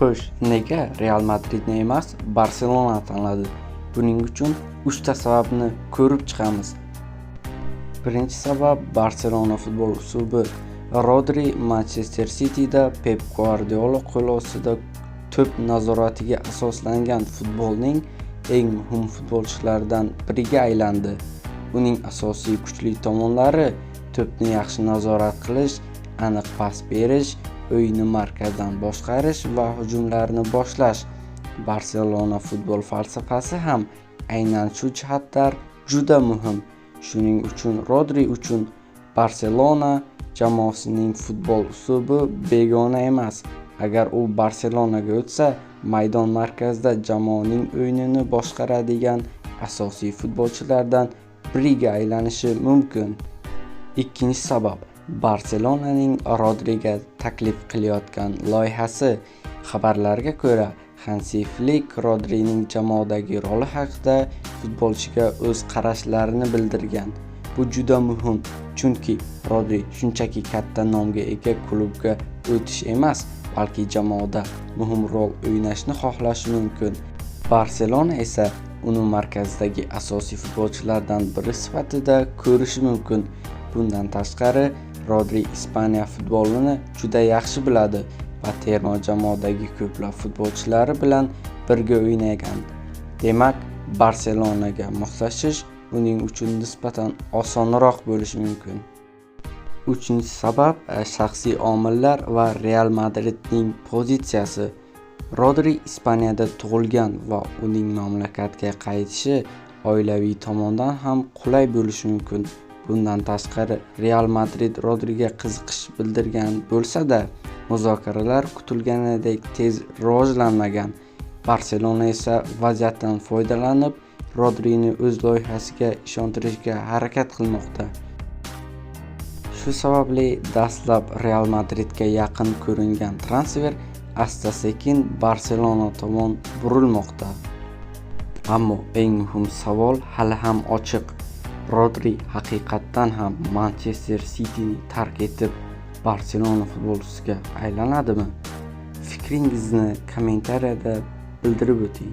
Xo'sh, nega Real Madridni emas, Barselona tanladi? Buning uchun 3 ta sababni ko'rib chiqamiz. Birinchi sabab Barselona futbol uslubi. Rodri Manchester Cityda Pep Guardiola qo'l ostida to'p nazoratiga asoslangan futbolning eng muhim futbolchilaridan biriga aylandi. Uning asosiy kuchli tomonlari to'pni yaxshi nazorat qilish, aniq pas berish, o'yinni markazdan boshqarish va hujumlarni boshlash. Barselona futbol falsafasi ham aynan shu jihatlar juda muhim. Shuning uchun Rodri uchun Barselona jamoasining futbol uslubi begona emas. Agar u Barselonaga o'tsa, maydon markazida jamoaning o'yinini boshqaradigan asosiy futbolchilardan biriga aylanishi mumkin. Ikkinchi sabab Barselonaning Rodriga taklif qilayotgan loyihasi. Xabarlarga ko'ra, Hansi Flick Rodrining jamoadagi roli haqida futbolchiga o'z qarashlarini bildirgan. Bu juda muhim, chunki Rodri shunchaki katta nomga ega klubga o'tish emas, balki jamoada muhim rol o'ynashni xohlashi mumkin. Barselona esa uni markazdagi asosiy futbolchilardan biri sifatida ko'rishi mumkin. Bundan tashqari, Rodri Ispaniya futbolini juda yaxshi biladi va terma jamoadagi ko'plab futbolchilari bilan birga o'ynagan. Demak, Barselonaga moslashish uning uchun nisbatan osonroq bo'lishi mumkin. Uchinchi sabab shaxsiy omillar va Real Madridning pozitsiyasi. Rodri Ispaniyada tug'ilgan va uning mamlakatga qaytishi oilaviy tomondan ham qulay bo'lishi mumkin. Bundan tashqari, Real Madrid Rodriga qiziqish bildirgan bo'lsa-da, muzokaralar kutilganidek tez rivojlanmagan. Barselona esa vaziyatdan foydalanib, Rodrini o'z loyihasiga ishontirishga harakat qilmoqda. Shu sababli dastlab Real Madridga yaqin ko'ringan transfer asta-sekin Barselona tomon burilmoqda. Ammo eng muhim savol hali ham ochiq. Rodri haqiqatdan ham Manchester Cityni tark etib Barselona futbolchisiga aylanadimi? Fikringizni kommentariyada bildirib o'ting.